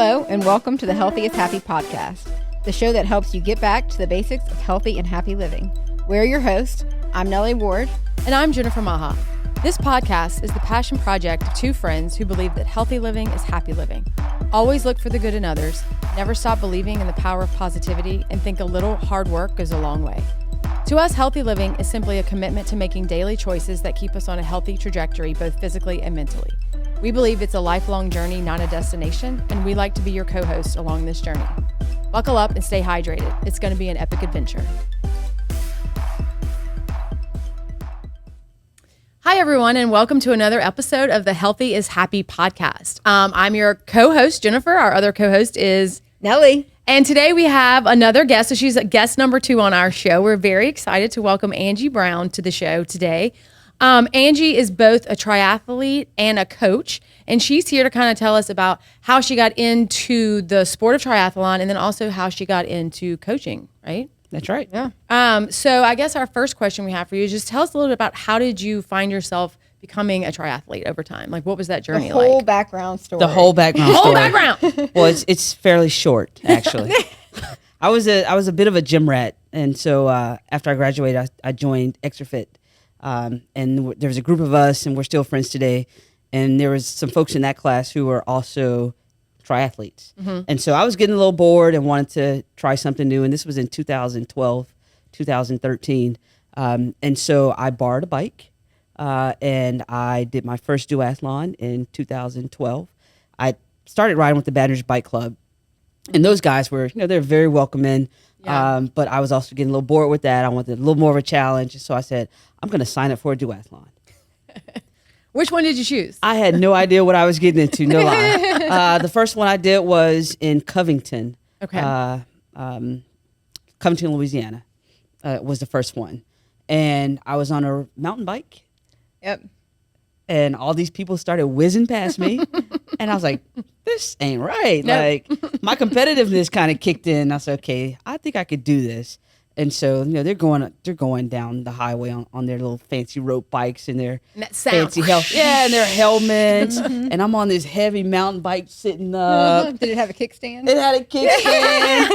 Hello, and welcome to the Healthy is Happy podcast, the show that helps you get back to the basics of healthy and happy living. We're your hosts. I'm Nellie Ward. And I'm Jennifer Maha. This podcast is the passion project of two friends who believe that healthy living is happy living. Always look for the good in others, never stop believing in the power of positivity, and think a little hard work goes a long way. To us, healthy living is simply a commitment to making daily choices that keep us on a healthy trajectory, both physically and mentally. We believe it's a lifelong journey, not a destination, and we like to be your co-host along this journey. Buckle up and stay hydrated. It's going to be an epic adventure. Hi, everyone, and welcome to another episode of the Healthy is Happy podcast. I'm your co-host, Jennifer. Our other co-host is Nellie. And today we have another guest. So she's guest number 2 on our show. We're very excited to welcome Angie Brown to the show today. Angie is both a triathlete and a coach, and she's here to kind of tell us about how she got into the sport of triathlon and then also how she got into coaching, right? That's right. Yeah. So I guess our first question we have for you is just tell us a little bit about how did you find yourself becoming a triathlete over time? Like, what was that journey like? The whole background story. The whole background story. Whole background. Well, it's fairly short, actually. I was a bit of a gym rat, and so after I graduated, I joined Triathlete. And there was a group of us, and we're still friends today. And there was some folks in that class who were also triathletes. Mm-hmm. And so I was getting a little bored and wanted to try something new. And this was in 2012, 2013. And so I borrowed a bike, and I did my first duathlon in 2012. I started riding with the Baton Rouge Bike Club. And those guys were, they're very welcoming. Yeah. But I was also getting a little bored with that. I wanted a little more of a challenge. So I said, I'm going to sign up for a duathlon. Which one did you choose? I had no idea what I was getting into, no lie. The first one I did was in Covington. Okay. Covington, Louisiana was the first one. And I was on a mountain bike. Yep. And all these people started whizzing past me. And I was like, this ain't right. Nope. Like, my competitiveness kind of kicked in. I said, okay, I think I could do this. And so, they're going down the highway on their little fancy rope bikes and their fancy and their helmets. Mm-hmm. And I'm on this heavy mountain bike sitting up. Did it have a kickstand? It had a kickstand.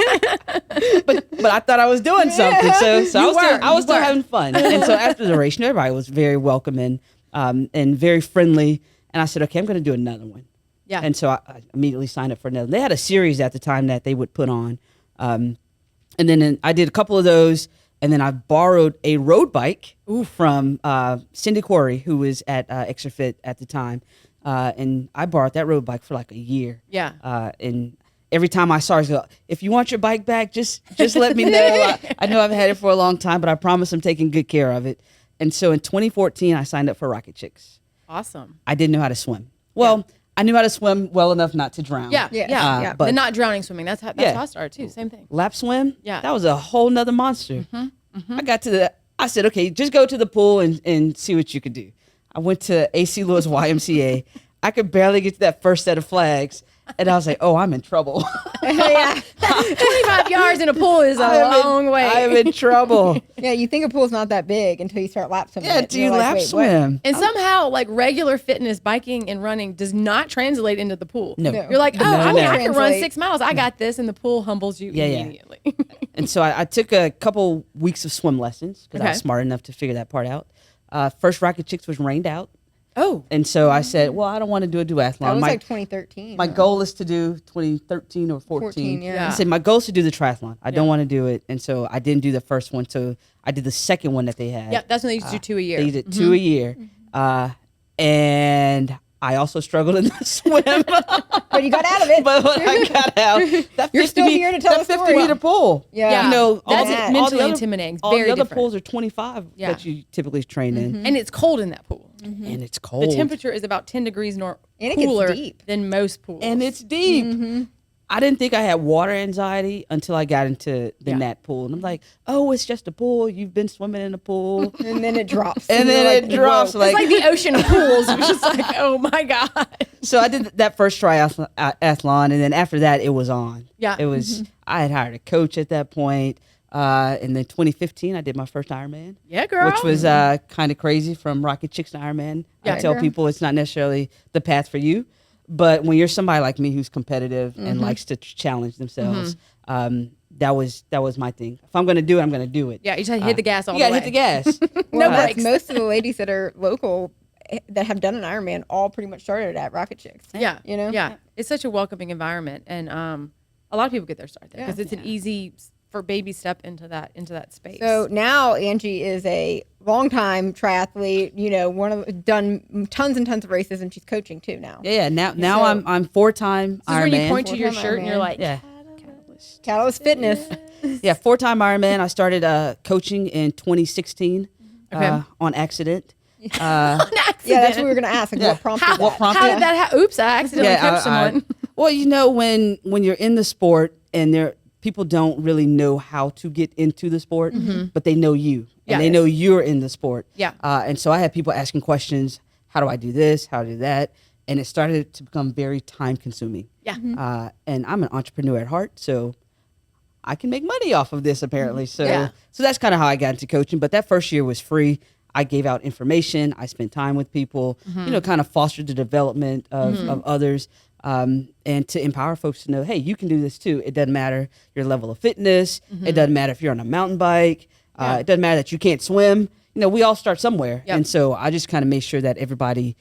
but I thought I was doing something. So I was still having fun. And so after the race, everybody was very welcoming and very friendly. And I said, okay, I'm going to do another one. Yeah. And so I immediately signed up for another. They had a series at the time that they would put on. And then I did a couple of those, and then I borrowed a road bike from Cindy Quarry, who was at Triathlete at the time. And I borrowed that road bike for like a year. Yeah. And every time I saw her, go, if you want your bike back, just let me know. I know I've had it for a long time, but I promise I'm taking good care of it. And so in 2014, I signed up for Rocket Chicks. Awesome. I didn't know how to swim. Well, I knew how to swim well enough not to drown. Yeah. But not drowning swimming. That's how I started too. Same thing. Lap swim. Yeah. That was a whole nother monster. Mm-hmm. Mm-hmm. I said, okay, just go to the pool and see what you could do. I went to AC Lewis YMCA. I could barely get to that first set of flags. And I was like, oh, I'm in trouble. Yeah. 25 yards in a pool is a long way. I am in trouble. Yeah, you think a pool's not that big until you start lap swimming. Yeah, do you lap swim? And somehow, like, regular fitness, biking and running does not translate into the pool. No. You're like, I can run 6 miles. I got this. And the pool humbles you immediately. Yeah. And so I took a couple weeks of swim lessons because I was smart enough to figure that part out. First Rocket Chicks was rained out. Oh. And so I said, well, I don't want to do a duathlon. That was like 2013. My goal is to do 2013 or 14. Yeah. I said, my goal is to do the triathlon. I don't want to do it. And so I didn't do the first one. So I did the second one that they had. Yeah, that's when they used to do 2 a year. They did 2 a year. And I also struggled in the swim. But you got out of it. But when I got out, you're still here to tell the story. 50-meter pool. Yeah. That's mentally intimidating. It's all very the other different. pools are 25 that you typically train in. And it's cold in that pool. Mm-hmm. And it's cold. The temperature is about 10 degrees it cooler gets deep. than most pools. And it's deep. Mm-hmm. I didn't think I had water anxiety until I got into the Nat pool. And I'm like, oh, it's just a pool. You've been swimming in a pool. And then it drops. And then it drops. It's like the ocean of pools. It's just like, oh, my God. So I did that first triathlon. And then after that, it was on. Yeah. It was, I had hired a coach at that point. And then 2015, I did my first Ironman. Yeah, girl. Which was kind of crazy from Rocket Chicks to Ironman. Yeah, I tell girl. people it's not necessarily the path for you. But when you're somebody like me who's competitive and likes to challenge themselves, that was my thing. If I'm going to do it, I'm going to do it. Yeah, you just hit the gas all the You way. got to hit the gas. Well, No breaks. most of the ladies that are local that have done an Ironman all pretty much started at Rocket Chicks. Yeah, You know? Yeah, it's such a welcoming environment, and a lot of people get their start there because it's an easy for baby step into that space. So now Angie is a longtime triathlete, done tons and tons of races, and she's coaching too now. Yeah. Now I'm 4-time this is when you Ironman. point to your 4-time shirt and you're Ironman. like, Yeah. Catalyst Fitness. Yeah, 4-time Ironman. I started coaching in 2016 on accident. Yeah, that's what we were going to ask. Like, what prompted that? What prompted How did that happen? Oops, I accidentally touched someone. Well, when you're in the sport and people don't really know how to get into the sport, but they know you and they know you're in the sport. Yeah. And so I had people asking questions. How do I do this? How do I do that? And it started to become very time consuming. Yeah. And I'm an entrepreneur at heart, so I can make money off of this apparently. So that's kind of how I got into coaching. But that first year was free. I gave out information. I spent time with people, kind of fostered the development of others, and to empower folks to know, hey, you can do this too. It doesn't matter your level of fitness. It doesn't matter if you're on a mountain bike. It doesn't matter that you can't swim. We all start somewhere. Yep. And so I just kind of made sure that everybody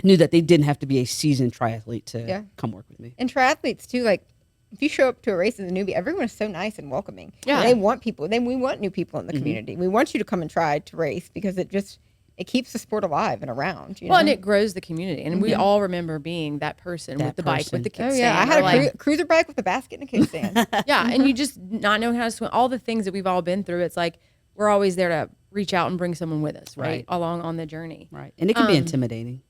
knew that they didn't have to be a seasoned triathlete to come work with me. And triathletes too, like if you show up to a race as a newbie, everyone is so nice and welcoming. Yeah. They want people. We want new people in the community. We want you to come and try to race because it keeps the sport alive and around. Well, and it grows the community. And we all remember being that person with the bike, with the kickstand. Oh, yeah. I had a cruiser bike with a basket and a kickstand. Yeah. And you just not knowing how to swim, all the things that we've all been through. It's like we're always there to reach out and bring someone with us, right? Along on the journey. Right. And it can be intimidating.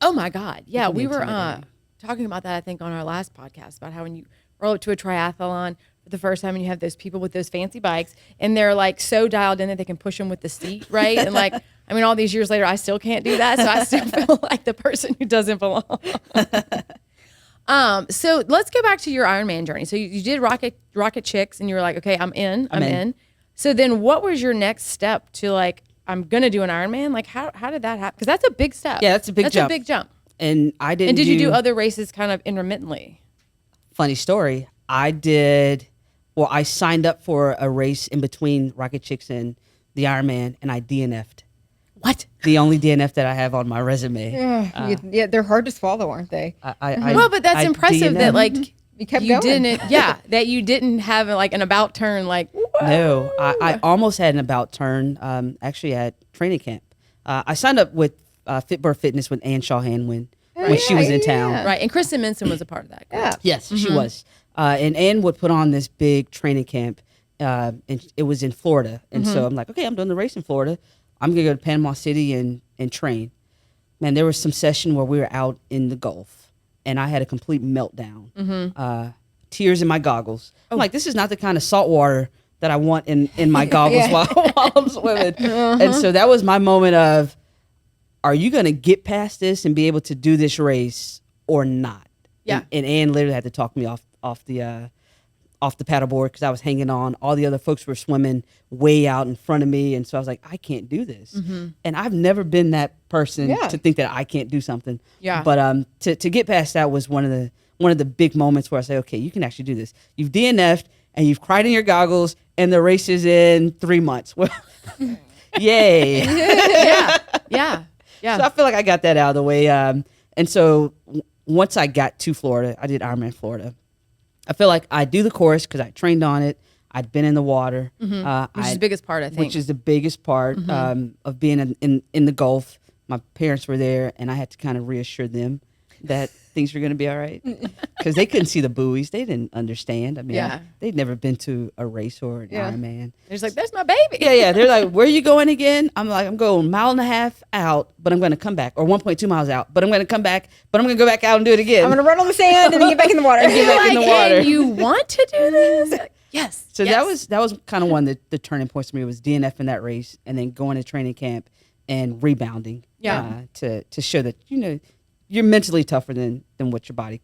Oh, my God. Yeah. can be We were intimidating. talking about that, I think, on our last podcast about how when you roll up to a triathlon for the first time and you have those people with those fancy bikes and they're like so dialed in that they can push them with the seat, right? And like, I mean, all these years later, I still can't do that. So I still feel like the person who doesn't belong. So let's go back to your Ironman journey. So you did Rocket Chicks and you were like, okay, I'm in. So then what was your next step to like, I'm going to do an Ironman? Like how did that happen? Because that's a big step. Yeah, that's a big jump. That's a big jump. And I didn't. And did you do other races kind of intermittently? Funny story. I signed up for a race in between Rocket Chicks and the Ironman, and I DNF'd. What? The only DNF that I have on my resume. Yeah, they're hard to swallow, aren't they? Well, but that's impressive that like You kept going. didn't. Yeah, that you didn't have like an about turn. Like No, I almost had an about turn. Actually, at training camp, I signed up with Fitbird Fitness with Ann Shawhan when she was in town. right. And Kristen Minson was a part of that. Yeah. Yes, she was. And Ann would put on this big training camp, and it was in Florida. And so I'm like, okay, I'm doing the race in Florida. I'm going to go to Panama City and train. Man, there was some session where we were out in the Gulf, and I had a complete meltdown. Tears in my goggles. I'm like, this is not the kind of salt water that I want in my goggles while I'm swimming. And so that was my moment of, are you going to get past this and be able to do this race or not? Yeah. And Ann literally had to talk me off the paddleboard because I was hanging on. All the other folks were swimming way out in front of me, and so I was like, I can't do this. And I've never been that person to think that I can't do something. Yeah. But to get past that was one of the big moments where I say, okay, you can actually do this. You've DNF'd and you've cried in your goggles, and the race is in 3 months. Well, yay. Yeah. So I feel like I got that out of the way. And so once I got to Florida, I did Ironman Florida. I feel like I do the course because I trained on it. I'd been in the water. Which is the biggest part, I think. Which is the biggest part of being in the Gulf. My parents were there, and I had to kind of reassure them that things were going to be all right. Because they couldn't see the buoys. They didn't understand. I mean, they'd never been to a race or an Ironman. They're just like, there's my baby. Yeah. They're like, where are you going again? I'm like, I'm going 1.5 miles out, but I'm going to come back. Or 1.2 miles out, but I'm going to come back, but I'm going to go back out and do it again. I'm going to run on the sand and then get back in the water. And you want to do this? Yes. So that was kind of one of the turning points for me was DNF in that race and then going to training camp and rebounding. To show that, you're mentally tougher than what your body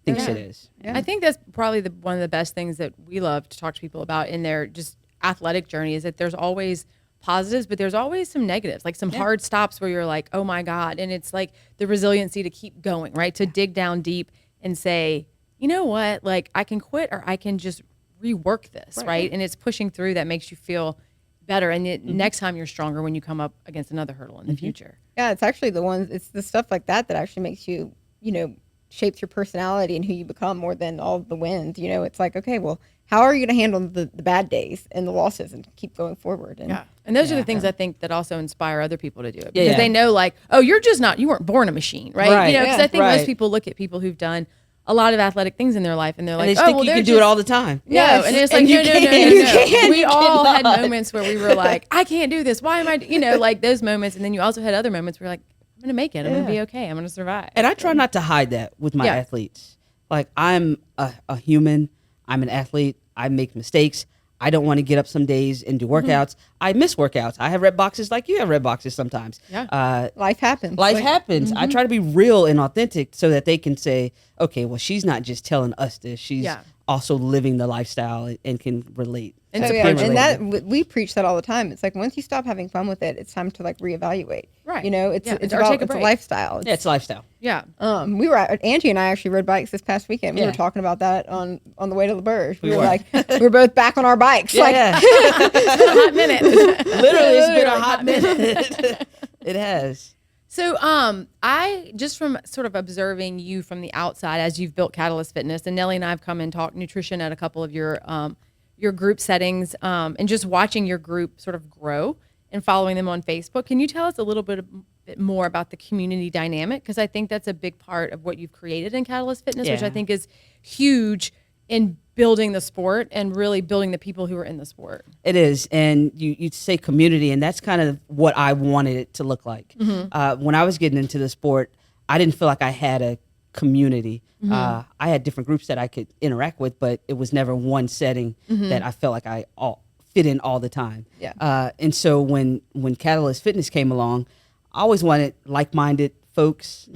thinks it is. Yeah. I think that's probably one of the best things that we love to talk to people about in their just athletic journey is that there's always positives, but there's always some negatives, like some hard stops where you're like, oh my God. And it's like the resiliency to keep going, right? To dig down deep and say, you know what, like I can quit or I can just rework this, right? And it's pushing through that makes you feel better. And next time you're stronger when you come up against another hurdle in the future. Yeah, it's actually it's the stuff like that that actually makes you, shapes your personality and who you become more than all the wins. It's like, okay, well, how are you going to handle the bad days and the losses and keep going forward? And those are the things I think that also inspire other people to do it because they know like, oh, you weren't born a machine, right? Because I think most people look at people who've done a lot of athletic things in their life and they're like, oh, well, you can do it all the time. No, and it's like, no. We all had moments where we were like, I can't do this. Why am I, like those moments. And then you also had other moments where you're like, I'm going to make it. I'm going to be okay. I'm going to survive. And I try not to hide that with my athletes. Like I'm a human. I'm an athlete. I make mistakes. I don't want to get up some days and do workouts. I miss workouts. I have red boxes like you have red boxes sometimes. Yeah. Life happens. Life happens. I try to be real and authentic so that they can say, okay, well, she's not just telling us this. She's also living the lifestyle and can relate. And and that we preach that all the time. It's like once you stop having fun with it, it's time to like reevaluate. Right. It's a lifestyle. It's a lifestyle. Yeah. We were Angie and I actually rode bikes this past weekend. We were talking about that on the way to La Berge. We were like, we were both back on our bikes. It's been a hot minute. Literally, it's been a hot minute. It has. So I just from sort of observing you from the outside as you've built Catalyst Fitness, and Nellie and I have come and talked nutrition at a couple of your group settings, and just watching your group sort of grow and following them on Facebook. Can you tell us a little bit more about the community dynamic? Because I think that's a big part of what you've created in Catalyst Fitness, which I think is huge in building the sport and really building the people who are in the sport. It is. And you say community, and that's kind of what I wanted it to look like. When I was getting into the sport, I didn't feel like I had a community. I had different groups that I could interact with, but it was never one setting that I felt like I fit in all the time. And so when Catalyst Fitness came along, I always wanted like-minded folks,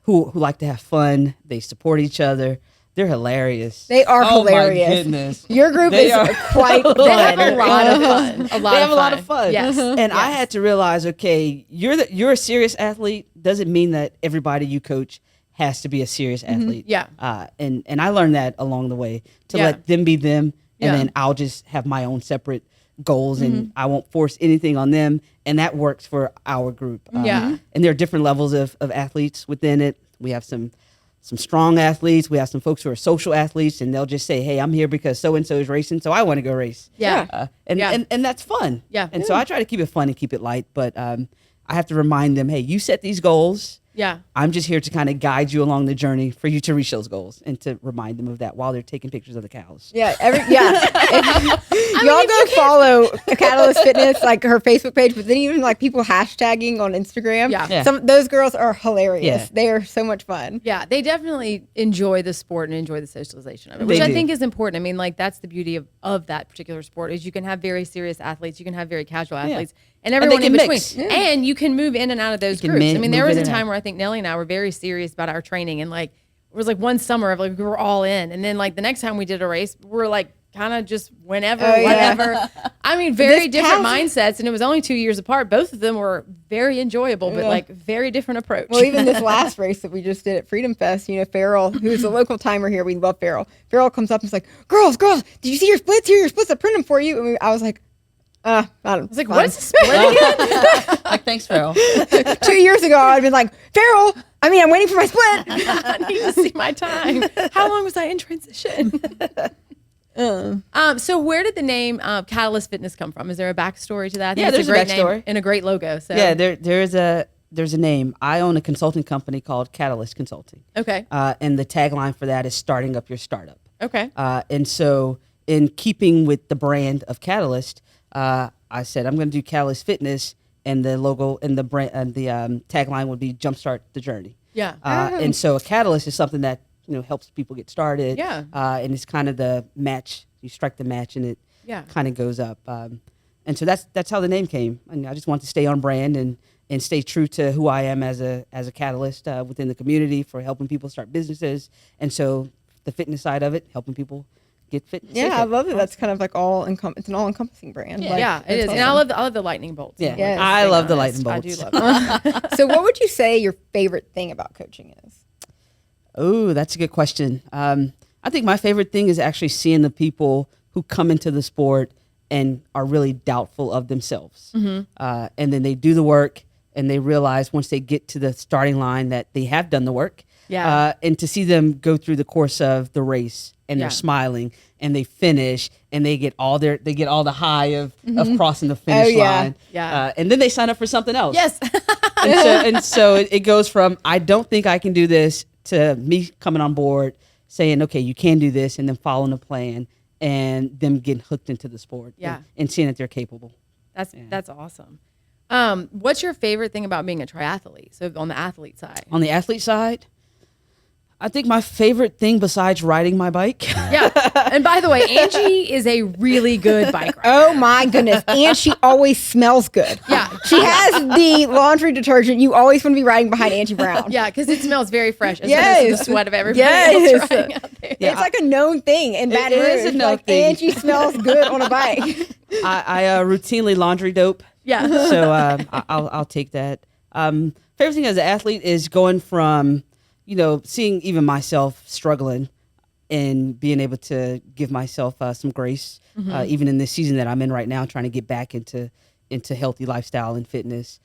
who like to have fun. They support each other. They're hilarious. They are hilarious. My goodness. Your group is quite fun. They have a lot of fun. They have a lot of fun. Yes. And I had to realize, okay, you're a serious athlete. Doesn't mean that everybody you coach has to be a serious athlete. And I learned that along the way to let them be them, and then I'll just have my own separate goals, and I won't force anything on them, and that works for our group. And there are different levels of athletes within it. We have some strong athletes. We have some folks who are social athletes, and they'll just say, hey, I'm here because so-and-so is racing, so I want to go race. And that's fun. And so I try to keep it fun and keep it light, but I have to remind them, hey, you set these goals. I'm just here to kind of guide you along the journey for you to reach those goals, and to remind them of that while they're taking pictures of the cows. Y'all go follow Catalyst Fitness, like her Facebook page, but then even like people hashtagging on Instagram. Some those girls are hilarious. They are so much fun. They definitely enjoy the sport and enjoy the socialization of it, which I think is important. I mean, like that's the beauty of that particular sport is you can have very serious athletes, you can have very casual athletes. And everyone in between. And you can move in and out of those groups. I mean, there was a time where I think Nellie and I were very serious about our training. And like, it was like one summer of like, we were all in. And then like the next time we did a race, we were like kind of just whenever, whatever. I mean, very different mindsets. And it was only 2 years apart. Both of them were very enjoyable, but like very different approach. Well, even this last race that we just did at Freedom Fest, Farrell, who's a local timer here, we love Farrell. Farrell comes up and is like, girls, did you see your splits? Here, your splits, I print them for you. And I was like, I was like, what's the split again? Like, thanks, Farrell. 2 years ago, I'd been like, Farrell, I'm waiting for my split. I need to see my time. How long was I in transition? So where did the name Catalyst Fitness come from? Is there a backstory to that? There's a backstory. Name and a great logo. So there's a name. I own a consulting company called Catalyst Consulting. Okay. And the tagline for that is starting up your startup. Okay. And so in keeping with the brand of Catalyst, I said I'm going to do Catalyst Fitness, and the logo and the brand and the tagline would be Jumpstart the Journey. And so a catalyst is something that helps people get started. And it's kind of the match. You strike the match, and it kind of goes up. And so that's how the name came. And I just want to stay on brand and stay true to who I am as a catalyst within the community for helping people start businesses. And so the fitness side of it, helping people get fit. Yeah, I love it. That's kind of like it's an all-encompassing brand. Like, yeah, it is. awesome. And I love the lightning bolts. Yeah, Yes. I love the lightning bolts. I do love them. So what would you say your favorite thing about coaching is? Oh, that's a good question. I think my favorite thing is actually seeing the people who come into the sport and are really doubtful of themselves. And then they do the work and they realize once they get to the starting line that they have done the work. Yeah. And to see them go through the course of the race and Yeah. they're smiling and they finish and they get all the high of crossing the finish line. Yeah. And then they sign up for something else. Yes. And so it goes from, I don't think I can do this, to me coming on board saying, okay, you can do this, and then following a plan and them getting hooked into the sport. Yeah. And seeing that they're capable. That's awesome. What's your favorite thing about being a triathlete? So on the athlete side. On the athlete side, I think my favorite thing besides riding my bike. Yeah. And by the way, Angie is a really good bike rider. Oh my goodness. And she always smells good. Yeah. She has the laundry detergent. You always want to be riding behind Angie Brown. Yeah, because it smells very fresh. As Yes. opposed to the sweat of everybody Yes. else riding out there. It's like a known thing in Baton Rouge. it is a known like thing. Angie smells good on a bike. I routinely laundry dope. Yeah. So I'll take that. Favorite thing as an athlete is going from, seeing even myself struggling and being able to give myself some grace, even in this season that I'm in right now, trying to get back into healthy lifestyle and fitness.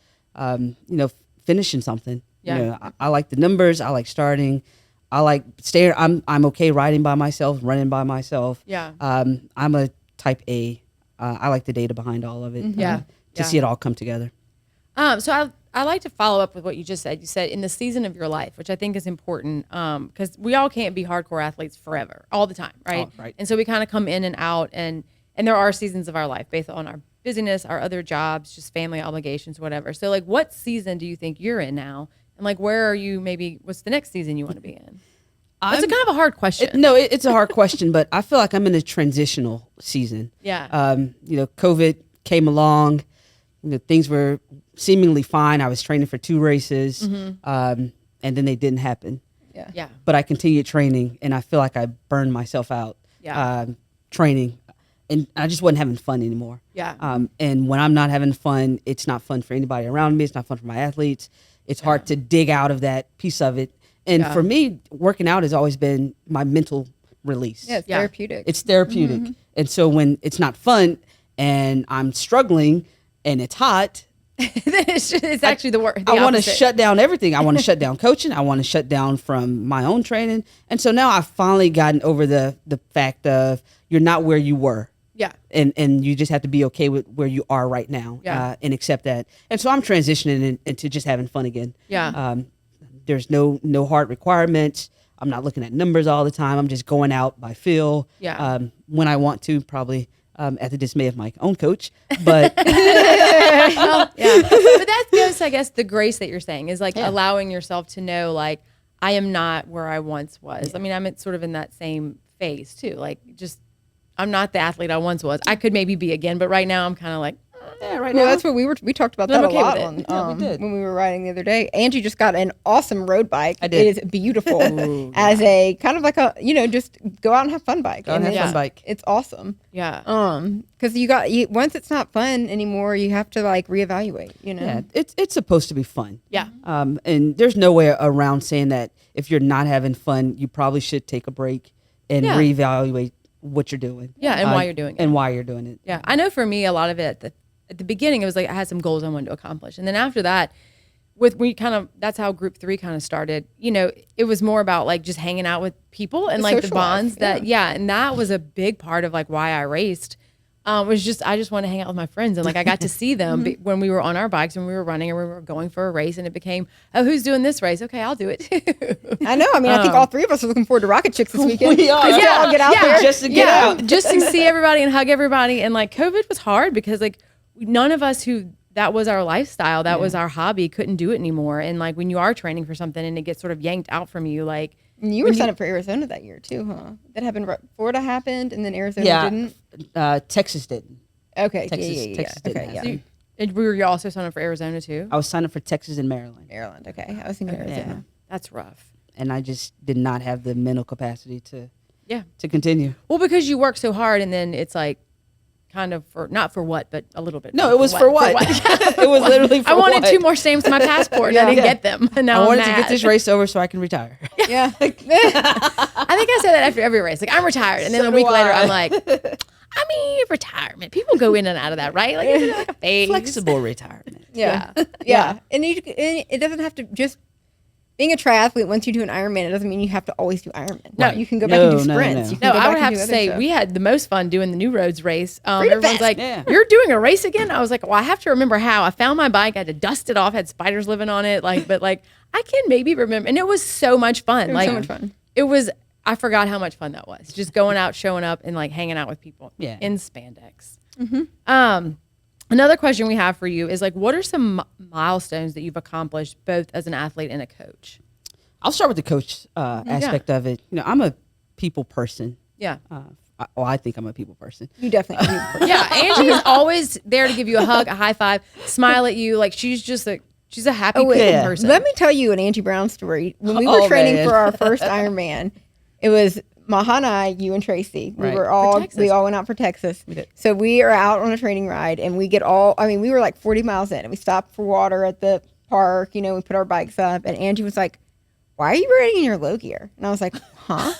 Finishing something. Yeah. I like the numbers. I like starting. I like staying. I'm okay riding by myself, running by myself. Yeah. I'm a type A. I like the data behind all of it. Yeah. To see it all come together. So I like to follow up with what you just said. You said in the season of your life, which I think is important, because we all can't be hardcore athletes forever, all the time, right? Oh, right. And so we kind of come in and out, and there are seasons of our life based on our busyness, our other jobs, just family obligations, whatever. So like, what season do you think you're in now? And like, where are you? Maybe what's the next season you want to be in? That's a kind of a hard question. It's a hard question, but I feel like I'm in a transitional season. Yeah. COVID came along. Things were seemingly fine. I was training for 2 races, and then they didn't happen. Yeah. Yeah. But I continued training, and I feel like I burned myself out training, and I just wasn't having fun anymore. Yeah. And when I'm not having fun, it's not fun for anybody around me. It's not fun for my athletes. It's hard to dig out of that piece of it. And for me, working out has always been my mental release. Yeah, it's therapeutic. It's therapeutic. And so when it's not fun and I'm struggling and it's hot, it's actually the word. I want to shut down everything. I want to shut down coaching. I want to shut down from my own training. And so now I've finally gotten over the fact of you're not where you were. Yeah. And you just have to be okay with where you are right now and accept that. And so I'm transitioning into just having fun again. Yeah. There's no hard requirements. I'm not looking at numbers all the time. I'm just going out by feel. Yeah. When I want to, probably at the dismay of my own coach. But But that goes, I guess, the grace that you're saying is like allowing yourself to know, like, I am not where I once was. I mean, I'm sort of in that same phase too. Like, just, I'm not the athlete I once was. I could maybe be again, but right now I'm kind of like, right Well, now, that's what we talked about I'm that okay a lot with on it. Yeah, we did. when we were riding the other day. Angie just got an awesome road bike. I did. It is beautiful as a kind of like a just go out and have fun bike. Go out and have it's- fun bike. It's awesome. yeah. Because once it's not fun anymore, you have to like reevaluate. yeah, it's supposed to be fun. Yeah. And there's no way around saying that if you're not having fun, you probably should take a break and reevaluate what you're doing. Yeah, and why you're doing it. And why you're doing it. Yeah, I know for me, a lot of it at the beginning, it was like I had some goals I wanted to accomplish, and then after that, that's how Group 3 kind of started. It was more about like just hanging out with people and The like the social bonds life, and that was a big part of like why I raced. Was just I just wanted to hang out with my friends, and like I got to see them when we were on our bikes, when we were running, or we were going for a race, and it became, oh, who's doing this race? Okay, I'll do it too. I know. I mean, I think all three of us are looking forward to Rocket Chicks this weekend. We are. Let's all get out there. Just to get out. just to see everybody and hug everybody. And like COVID was hard because like none of us who that was our lifestyle, that was our hobby, couldn't do it anymore. And like when you are training for something and it gets sort of yanked out from you, like And you were signed up for Arizona that year too, huh? That happened. Florida happened, and then Arizona didn't. Texas didn't. Okay. Texas Yeah. didn't Okay. happen. and were you also signed up for Arizona too? I was signed up for Texas and Maryland. Maryland. Okay. I was thinking Arizona. That's rough. And I just did not have the mental capacity to to continue. Well, because you work so hard, and then it's like kind of not for what, but a little bit. No, it was for what? It was literally for I wanted what? 2 more stamps in my passport. And I didn't get them. And now I wanted I'm to mad. get this race over so I can retire. Yeah. I think I say that after every race. Like, I'm retired. And then So a week do later, I. I'm like, I mean, retirement. People go in and out of that, right? Like, it's like a phase. Flexible retirement. Yeah. Yeah. And it doesn't have to just being a triathlete. Once you do an Ironman, it doesn't mean you have to always do Ironman. No. You can go back and do No, no, sprints. no. You can No, go I back would and have do to other say stuff. we had the most fun doing the New Roads race. Freedom Everyone's Fest. like, Yeah. "You're doing a race again?" I was like, "Well, I have to remember how." I found my bike. I had to dust it off. Had spiders living on it. But I can maybe remember. And it was so much fun. It was so much fun. It was. I forgot how much fun that was. Just going out, showing up, and like hanging out with people. Yeah. In spandex. Another question we have for you is like, what are some milestones that you've accomplished both as an athlete and a coach? I'll start with the coach aspect of it. I'm a people person. Yeah. I think I'm a people person. You definitely do. Yeah, Angie's always there to give you a hug, a high five, smile at you. Like she's a happy yeah. person. Let me tell you an Angie Brown story. When we were Oh, training man. for our first Ironman, it was Maha and I, you and Tracy. We Right. were For all Texas. we all went out for Texas. We did. So we are out on a training ride, and we were like 40 miles in, and we stopped for water at the park. We put our bikes up, and Angie was like, "Why are you riding in your low gear?" And I was like, "Huh?"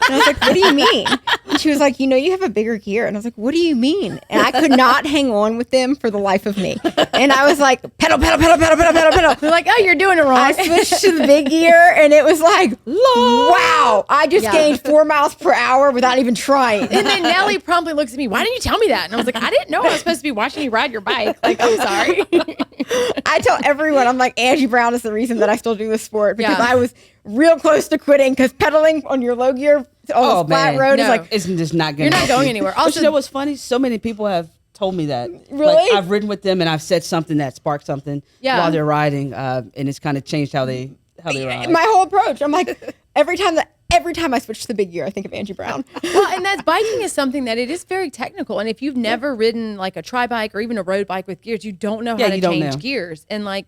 And I was like, "What do you mean?" And she was like, "You have a bigger gear." And I was like, "What do you mean?" And I could not hang on with them for the life of me. And I was like, pedal, pedal, pedal, pedal, pedal, pedal, pedal. They're like, oh, you're doing it wrong. I switched to the big gear, and it was like, wow, I just Yeah. gained 4 miles per hour without even trying. And then Nellie promptly looks at me, why didn't you tell me that? And I was like, I didn't know I was supposed to be watching you ride your bike. Like, I'm sorry. I tell everyone, I'm like, Angie Brown is the reason that I still do this sport, because Yeah. I was real close to quitting, because pedaling on your low gear on the flat road No. is like, It's just not going. You're not going anywhere. Also, Also- you know what's funny? So many people have told me that. Really? Like, I've ridden with them and I've said something that sparked something Yeah. while they're riding, and it's kind of changed how they ride. my whole approach. I'm like, every time I switch to the big gear, I think of Angie Brown. Well, and that's biking is something that it is very technical. And if you've never ridden like a tri bike or even a road bike with gears, you don't know how to you don't change know. gears. And like,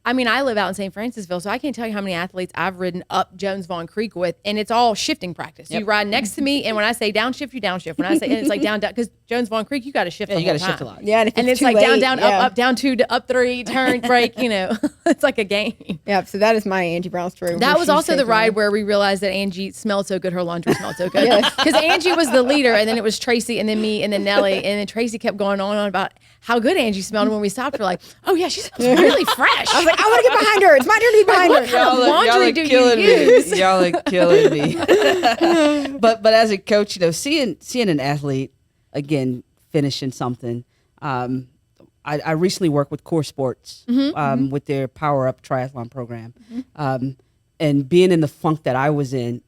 I mean, I live out in St. Francisville, so I can't tell you how many athletes I've ridden up Jones Vaughn Creek with, and it's all shifting practice. You ride next to me, and when I say downshift, you downshift. When I say, and it's like down, because Jones Vaughn Creek, you got to shift. Yeah, the you whole got to shift a time. lot. Yeah, and, if And it's too like late, down, yeah. up, down 2 to up 3, turn, brake. It's like a game. Yeah, so that is my Angie Brown story. That where was she's also the taking ride me. where we realized that Angie smelled so good, her laundry smelled so good. Yes. Because Angie was the leader, and then it was Tracy, and then me, and then Nellie, and then Tracy kept going on about how good Angie smelled. And when we stopped, we're like, oh yeah, she smells really fresh. I was like, I want to get behind her. It's my turn to be behind what her. kind of laundry do you use? Y'all are killing me. but as a coach, seeing an athlete again finishing something. I recently worked with Core Sports with their Power Up Triathlon program, and being in the funk that I was in,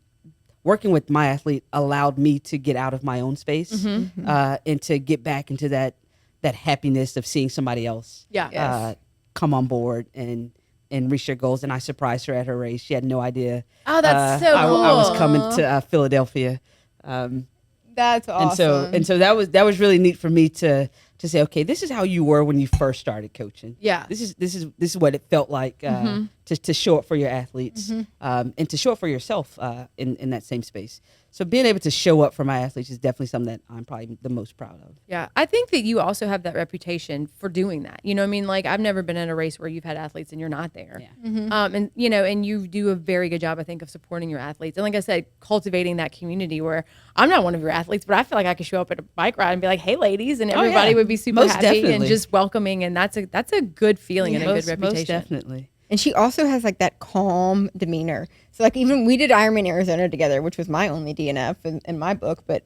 working with my athlete allowed me to get out of my own space and to get back into that happiness of seeing somebody else Yeah. come on board and reach their goals. And I surprised her at her race. She had no idea. Oh, that's so I was cool. coming to Philadelphia. That's awesome. And so that was really neat for me to say, okay, this is how you were when you first started coaching. Yeah. This is what it felt like to show up for your athletes and to show up for yourself in that same space. So being able to show up for my athletes is definitely something that I'm probably the most proud of. Yeah, I think that you also have that reputation for doing that. You know what I mean? Like, I've never been in a race where you've had athletes and you're not there. Yeah. And you do a very good job, I think, of supporting your athletes. And like I said, cultivating that community where I'm not one of your athletes, but I feel like I could show up at a bike ride and be like, hey, ladies, and everybody yeah. would be super Most happy and definitely. just welcoming. And that's a good feeling and a good Most reputation. definitely. And she also has like that calm demeanor. So like even we did Ironman Arizona together, which was my only DNF in my book. But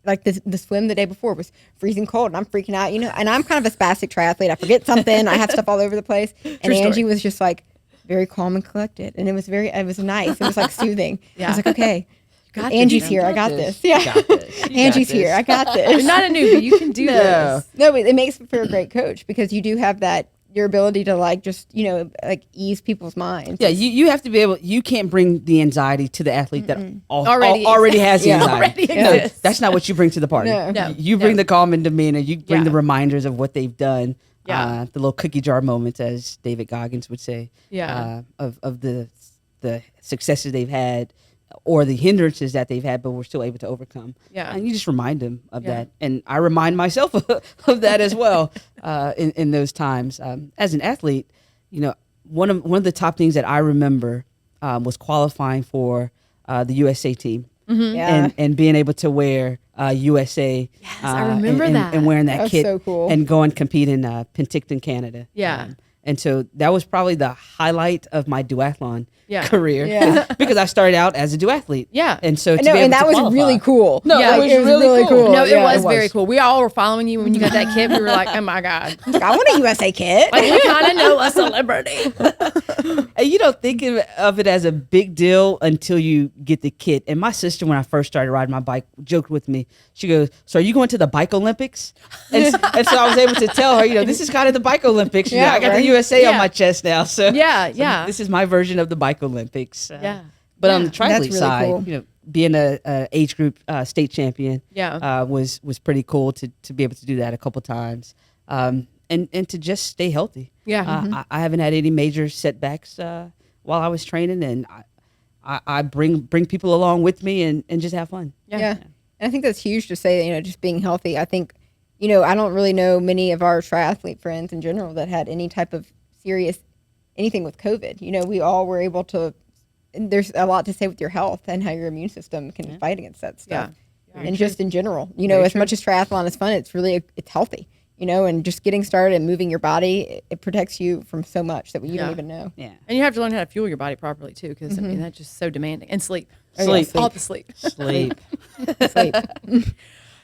like the swim the day before was freezing cold, and I'm freaking out, And I'm kind of a spastic triathlete. I forget something. I have stuff all over the place. And True story. Angie was just like very calm and collected, and it was nice. It was like soothing. Yeah. I was like, okay, got Angie's this. here. I got this. Yeah, You got this. You Angie's got here. this. I got this. You're not a newbie. You can do this. No, but it makes for a great coach because you do have your ability to like just like ease people's minds. Yeah, you have to be able. You can't bring the anxiety to the athlete that Already already has the Yeah. anxiety. Already No, exists. that's not what you bring to the party. No. No. You bring No. the calm and demeanor. You bring Yeah. the reminders of what they've done. Yeah. The little cookie jar moments, as David Goggins would say. Yeah. Of the successes they've had, or the hindrances that they've had, but we're still able to overcome. Yeah. And you just remind them of that. And I remind myself of that as well in those times. As an athlete, one of the top things that I remember was qualifying for the USA team. Mm-hmm. Yeah. And being able to wear USA. Yes, I remember that. And wearing that That's kit so cool. and going compete in Penticton, Canada. Yeah. And so that was probably the highlight of my duathlon career. Yeah. Because I started out as a duathlete. Yeah. And so to No, be able and that to was qualify- really cool. No, Yeah, it was really cool. No, it Yeah, was very cool. We all were following you when you got that kit. We were like, oh my God. Like, I want a USA kit. Like, we kind of know a celebrity. And you don't think of it as a big deal until you get the kit. And my sister, when I first started riding my bike, joked with me. She goes, "So are you going to the Bike Olympics?" And so I was able to tell her, this is kind of the Bike Olympics. Yeah, I got right. the USA on Yeah. my chest now. So Yeah. this is my version of the Bike Olympics. Yeah. But on the That's triathlete really side, cool. being a age group state champion, Yeah. was pretty cool to be able to do that a couple times, and to just stay healthy. Yeah. I haven't had any major setbacks while I was training, and I bring people along with me and just have fun. Yeah. And I think that's huge to say, just being healthy. I think, I don't really know many of our triathlete friends in general that had any type of serious anything with COVID. We all were able to, there's a lot to say with your health and how your immune system can fight against that stuff. Yeah. And just in general, Very as true. much as triathlon is fun, it's really, it's healthy, and just getting started and moving your body, it protects you from so much that you don't even know. Yeah. And you have to learn how to fuel your body properly too, because I mean that's just so demanding. And sleep, Sleep. all the sleep. Sleep. Sleep.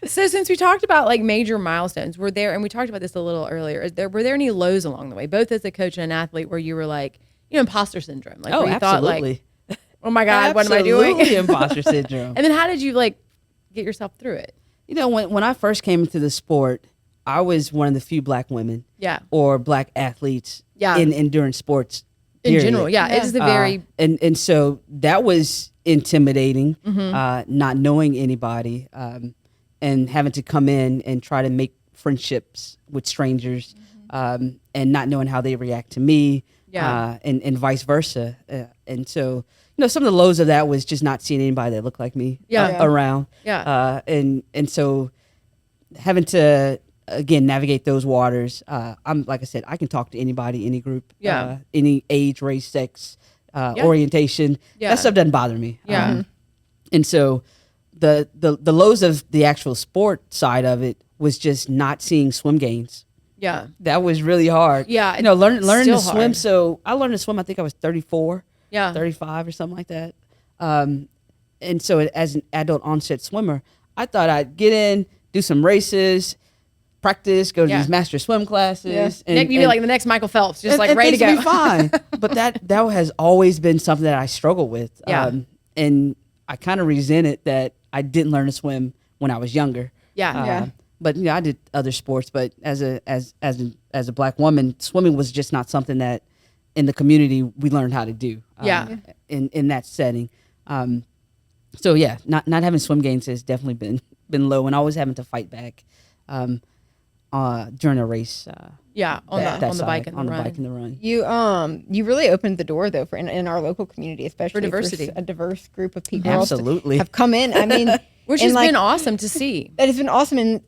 So since we talked about like major milestones, and we talked about this a little earlier, were there any lows along the way, both as a coach and an athlete, where you were like, imposter syndrome, like where you thought absolutely. like, oh my God, what am I doing? Absolutely imposter syndrome. And then how did you like get yourself through it? When I first came into the sport, I was one of the few black women Yeah. or black athletes Yeah. in endurance sports. In period. general, yeah, it is the very and so that was intimidating, Mm-hmm. not knowing anybody, and having to come in and try to make friendships with strangers, and not knowing how they react to me, Yeah. and vice versa. And so, some of the lows of that was just not seeing anybody that looked like me Yeah. around. Yeah. And so having to again navigate those waters. I'm like I said, I can talk to anybody, any group, Yeah. any age, race, sex, Yeah. orientation. Yeah. That stuff doesn't bother me. Yeah. And so the lows of the actual sport side of it was just not seeing swim gains. yeah. That was really hard. Yeah, learning still to swim. hard. So I learned to swim. I think I was 34. Yeah. 35 or something like that. And so as an adult onset swimmer, I thought I'd get in, do some races, practice, go to Yeah. these master swim classes. Yeah. You'd be like the next Michael Phelps, just like and ready to things go. would be fine. But that has always been something that I struggle with. Yeah. And I kind of resented that I didn't learn to swim when I was younger. Yeah. Yeah. But I did other sports. But as a black woman, swimming was just not something that in the community we learned how to do. Yeah. In that setting. So yeah, not having swim gains has definitely been low, and always having to fight back during a race. Yeah, on that the side, bike and on the the run. bike and the run. You really opened the door though for in our local community, especially if there's diversity. a diverse group of people else Absolutely. have come in. I mean, Which and, has like, been awesome to see. That has been awesome, and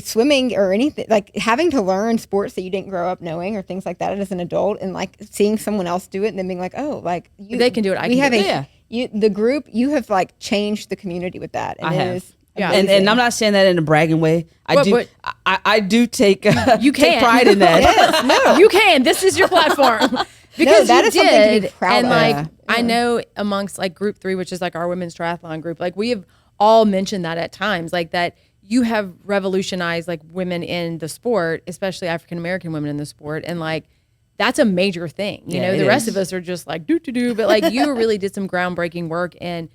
swimming or anything like having to learn sports that you didn't grow up knowing or things like that as an adult, and like seeing someone else do it and then being like, oh, like They can do it, I we can have do a it. Yeah. the group you have like changed the community with that, and I it have. is Yeah. And amazing. I'm not saying that in a bragging way. I do take You take can. pride in that. Yes, no. You can. This is your platform. Because that you is something to be did, proud and of. like Yeah. I know amongst like group 3, which is like our women's triathlon group, like we have all mentioned that at times, like that you have revolutionized like women in the sport, especially African American women in the sport, and like that's a major thing. You Yeah, know, it the rest is. of us are just like do, but like you really did some groundbreaking work and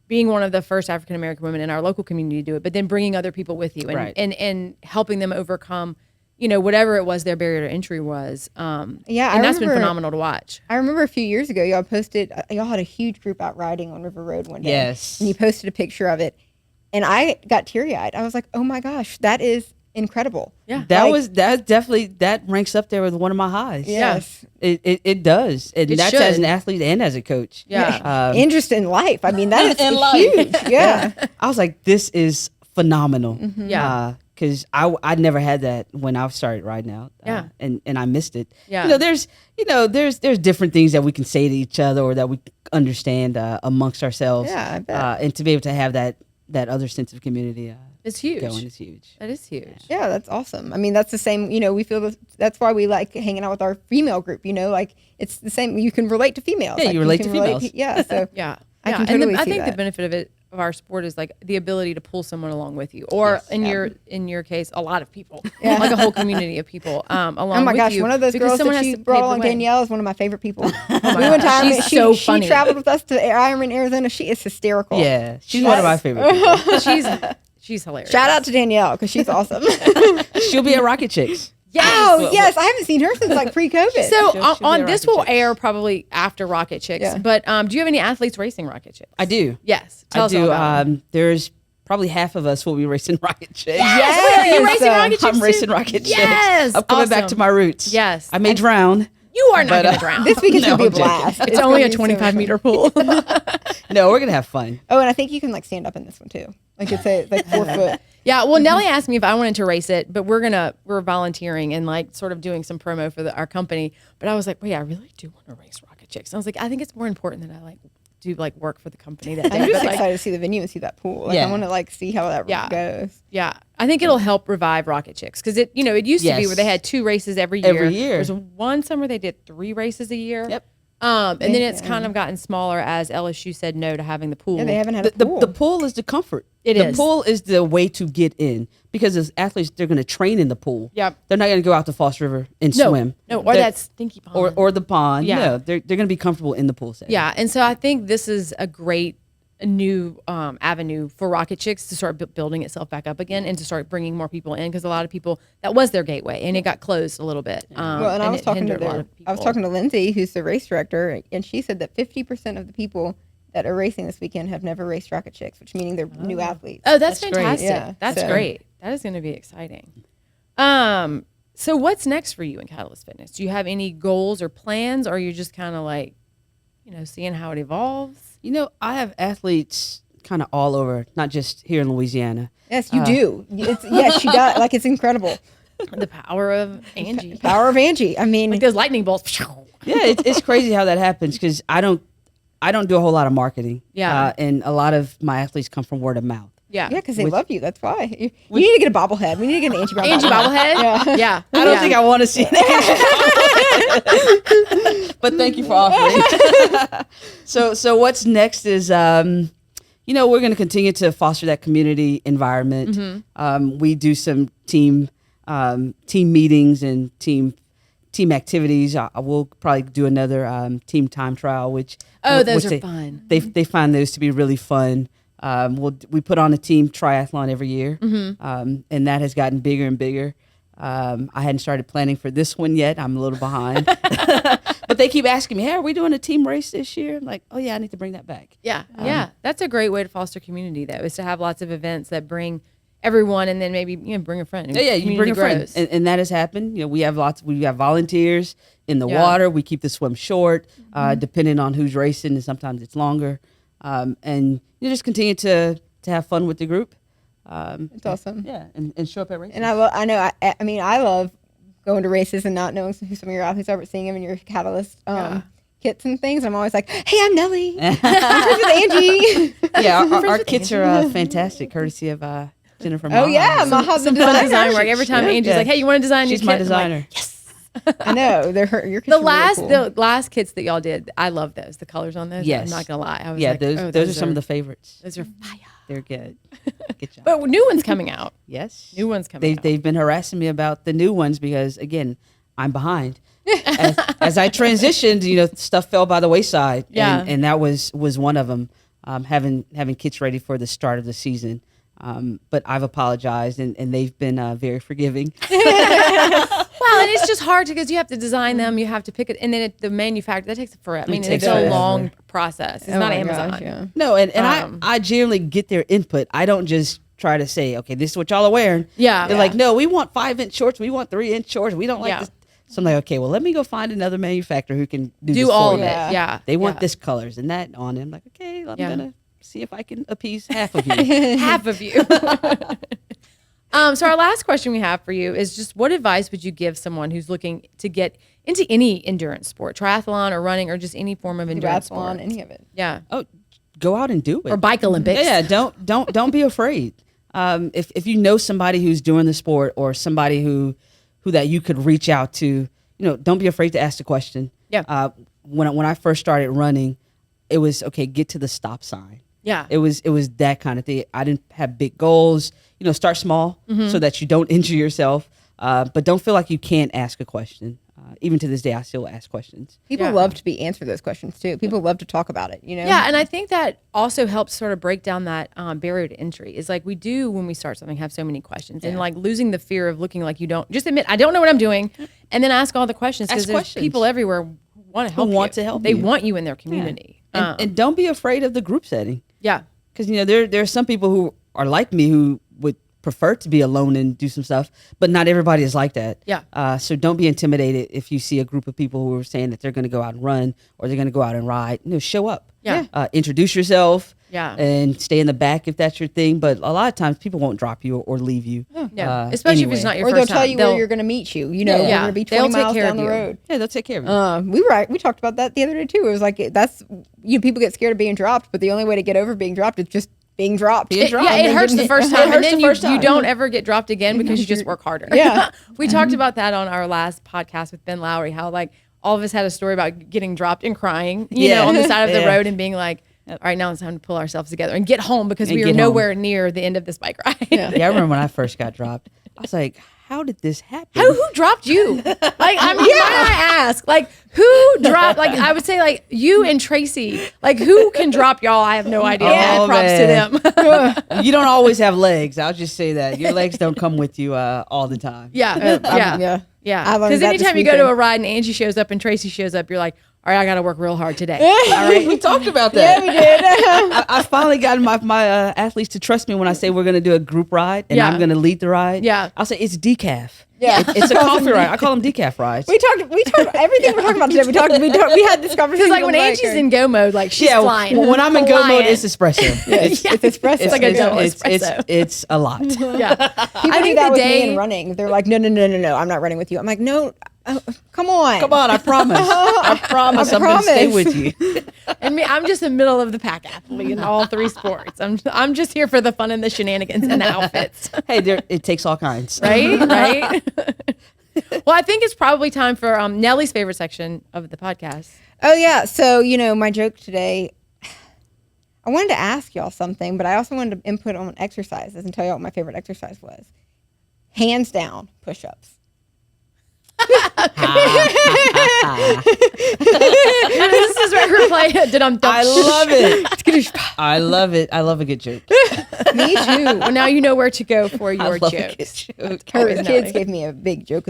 being one of the first African American women in our local community to do it, but then bringing other people with you and Right. and helping them overcome, whatever it was their barrier to entry was. Yeah, and I that's been remember- phenomenal to watch. I remember a few years ago, y'all had a huge group out riding on River Road one day. Yes. And you posted a picture of it. And I got teary eyed. I was like, oh my gosh, that is incredible. Yeah. That definitely, that ranks up there with one of my highs. Yes. It does. And It that's should. as an athlete and as a coach. Yeah. Interest in life. I mean, that In is life. huge. Yeah. I was like, this is phenomenal. Yeah. Because I never had that when I started riding out. Yeah. And I missed it. Yeah. There's different things that we can say to each other or that we understand amongst ourselves. Yeah, I bet. And to be able to have that other sense of community It's huge. going is huge. That is huge. Yeah, that's awesome. I mean, that's the same, we feel that's why we like hanging out with our female group, like it's the same. You can relate to females. Yeah, like, you relate to can females. Yeah. So Yeah. I Yeah. can totally I see think the that. benefit of our sport is like the ability to pull someone along with you, or in your case, a lot of people, like a whole community of people along with you. Oh my gosh, one of those because girls someone that has she to brought pave the along, way. Danielle, is one of my favorite people. my One gosh, time, she's so funny. She traveled with us to Ironman Arizona. She is hysterical. Yeah, she's one of my favorite people. She's hilarious. Shout out to Danielle because she's awesome. She'll be at Rocket Chicks. Oh yes, I haven't seen her since like pre-COVID. So She'll be on a this Rocket will Chicks. air probably after Rocket Chicks. Yeah. But do you have any athletes racing Rocket Chicks? I do. Yes. Tell I us all do. about them. There's probably half of us will be racing Rocket Chicks. Yes! Are you racing Rocket Chicks? I'm too? racing Rocket Yes. Chicks. I'm coming back Awesome. to my roots. Yes. I may drown. You are not But, going to drown. this weekend's No, gonna be a I'm joking. blast. it's only gonna a be so 25 much meter fun. pool. No, we're gonna have fun. Oh, and I think you can like stand up in this one too. Like it's like 4 foot. Yeah, well, Nellie asked me if I wanted to race it, but we're volunteering and like sort of doing some promo for our company. But I was like, wait, I really do want to race Rocket Chicks. And I was like, I think it's more important that I like do like work for the company that day. I'm just But, like, excited to see the venue and see that pool. Like Yeah. I want to like see how that Yeah. goes. Yeah, I think it'll help revive Rocket Chicks because it used to be Yes. where they had 2 races every year. Every year. There's one summer they did 3 races a year. Yep. And then it's kind of gotten smaller as LSU said no to having the pool. Yeah, they haven't had a The pool. the pool is the comfort. It the is. pool is the way to get in because as athletes they're going to train in the pool. Yep. They're not going to go out to False River and No, swim. no, or They're- that stinky pond. or the pond. Yeah. No, they're going to be comfortable in the pool setting. Yeah, and so I think this is a great new avenue for Rocket Chicks to start building itself back up again and to start bringing more people in because a lot of people that was their gateway and it got closed a little bit. Well, and I was it talking to hindered a lot of I was people. talking to Lindsay, who's the race director, and she said that 50% of the people that are racing this weekend have never raced Rocket Chicks, which meaning they're new athletes. Oh, that's That's great. fantastic. Yeah, That's so- great. That is going to be exciting. So what's next for you in Catalyst Fitness? Do you have any goals or plans, or are you just kind of like, seeing how it evolves? I have athletes kind of all over, not just here in Louisiana. Yes, you do. Yes, she does. Like it's incredible. The power of Angie. Power of Angie. I mean, Like those lightning bolts. Yeah, it's crazy how that happens because I don't do a whole lot of marketing. Yeah. And a lot of my athletes come from word of mouth. Yeah. yeah, because they love you. That's why. You need to get a bobblehead. We need to get an Angie Brown Angie bobblehead? Yeah. Yeah. I don't think I want to see that. But thank you for offering. So what's next is we're going to continue to foster that community environment. We do some team meetings and team activities. I will probably do another team time trial, which Those which are fun. They find those to be really fun. We put on a team triathlon every year, and that has gotten bigger and bigger. I hadn't started planning for this one yet. I'm a little behind, but they keep asking me, "Hey, are we doing a team race this year?" I'm like, "Oh yeah, I need to bring that back." Yeah. Yeah. That's a great way to foster community, though, is to have lots of events that bring everyone and then maybe bring a friend. Yeah, you bring a friend, grows. and that has happened. We have volunteers in the water. We keep the swim short, depending on who's racing, and sometimes it's longer. And you just continue to have fun with the group. It's awesome. Yeah, and show up at races. And I love going to races and not knowing who some of your athletes are, but seeing them in your Catalyst kits and things. I'm always like, hey, I'm Nellie. I'm friends with Angie. Yeah, our kits are fantastic, courtesy of Jennifer. Oh, yeah. Maha. Maha's Some the fun designer. design work. Every time Angie's Yeah. like, hey, you want to design She's your my kit? I'm like, designer. yes. I know. Your kits The are really cool. last kits that y'all did, I love those. The colors on those. Yes. I'm not gonna lie. I was Yeah, like, those are some of the favorites. Those are fire. They're good. Good job. But new ones coming out. Yes, New ones coming out. They've been harassing me about the new ones because again, I'm behind. as I transitioned, stuff fell by the wayside. Yeah. and that was one of them. Having kits ready for the start of the season. But I've apologized, and they've been very forgiving. Well, and it's just hard because you have to design them, you have to pick it, and then the manufacturer, that takes forever. I mean, takes it's a forever. long process. It's Oh not my Amazon. gosh, yeah. No, and I generally get their input. I don't just try to say, okay, this is what y'all are wearing. Yeah. They're like, no, we want 5-inch shorts. We want 3-inch shorts. We don't like this. So I'm like, okay, well, let me go find another manufacturer who can do this all for of me. it. Yeah. They want this colors and that on it. I'm like, okay, I'm going to see if I can appease half of you. Half of you. So our last question we have for you is just what advice would you give someone who's looking to get into any endurance sport, triathlon or running or just any form of endurance sport? Any of it. Yeah. Oh, go out and do it. Or bike Olympics. Yeah, don't be afraid. If you know somebody who's doing the sport or somebody who that you could reach out to, don't be afraid to ask the question. Yeah. When I first started running, it was okay, get to the stop sign. Yeah. It was that kind of thing. I didn't have big goals. Start small so that you don't injure yourself. But don't feel like you can't ask a question. Even to this day, I still ask questions. People love to be answered those questions too. People love to talk about it, Yeah, and I think that also helps sort of break down that barrier to entry. Is like we do when we start something have so many questions and like losing the fear of looking like you don't. Just admit I don't know what I'm doing, and then ask all the questions because there's people everywhere want to help. They want you in their community, and don't be afraid of the group setting. Yeah, because there are some people who are like me who would prefer to be alone and do some stuff, but not everybody is like that. Yeah. So don't be intimidated if you see a group of people who are saying that they're going to go out and run or they're going to go out and ride. Show up. Yeah. Introduce yourself. Yeah. And stay in the back if that's your thing. But a lot of times people won't drop you or leave you. Yeah. Especially if it's not your first time. Or they'll tell you where you're going to meet you. We're going to be 20 miles down the road. Yeah, they'll take care of you. We talked about that the other day too. It was like people get scared of being dropped, but the only way to get over being dropped is just being dropped. It hurts the first time, and then you don't ever get dropped again because you just work harder. Yeah. We talked about that on our last podcast with Ben Lowry, how like all of us had a story about getting dropped and crying, on the side of the road and being like, all right, now it's time to pull ourselves together and get home because we are nowhere near the end of this bike ride. Yeah, I remember when I first got dropped, I was like, how did this happen? Who dropped you? Like, I mean, I ask, like, who dropped, like, I would say, like, you and Tracy, like, who can drop y'all? I have no idea. Props to them. You don't always have legs. I'll just say that. Your legs don't come with you all the time. Yeah. Because anytime you go to a ride and Angie shows up and Tracy shows up, you're like, all right, I got to work real hard today. All right, we talked about that. Yeah, we did. I finally got my athletes to trust me when I say we're going to do a group ride and I'm going to lead the ride. Yeah. I'll say it's decaf. Yeah. It's a coffee ride. I call them decaf rides. We talked everything we're talking about today. We had this conversation. Because like when Angie's in go mode, like she's flying. When I'm in go mode, it's espresso. It's espresso. It's like a double espresso. It's a lot. Yeah. People do that with me in running. They're like, no, I'm not running with you. I'm like, no, come on. I promise. I promise. I'm going to stay with you. And me, I'm just the middle of the pack athlete in all three sports. I'm just here for the fun and the shenanigans and the outfits. Hey, it takes all kinds. Right? Well, I think it's probably time for Nellie's favorite section of the podcast. Oh, yeah. So, my joke today, I wanted to ask y'all something, but I also wanted to input on exercises and tell y'all what my favorite exercise was. Hands down, push-ups. This is where we're playing. I love it. I love it. I love a good joke. Me too. Well, now you know where to go for your jokes. Her kids gave me a big joke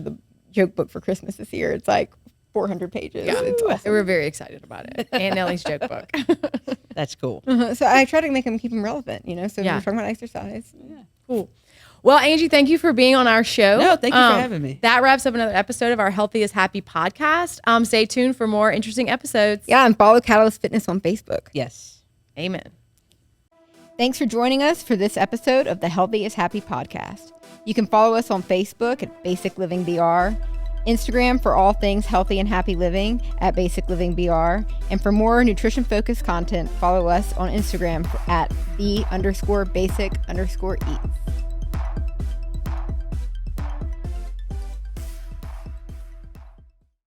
book for Christmas this year. It's like 400 pages. Yeah. It's awesome. They were very excited about it. And Nellie's joke book. That's cool. So I try to keep them relevant, So we're talking about exercise. Yeah. Cool. Well, Angie, thank you for being on our show. No, thank you for having me. That wraps up another episode of our Healthy is Happy podcast. Stay tuned for more interesting episodes. Yeah, and follow Catalyst Fitness on Facebook. Yes. Amen. Thanks for joining us for this episode of the Healthy is Happy podcast. You can follow us on Facebook at Basic Living BR, Instagram for all things healthy and happy living at Basic Living BR, and for more nutrition-focused content, follow us on Instagram at _basic_eats.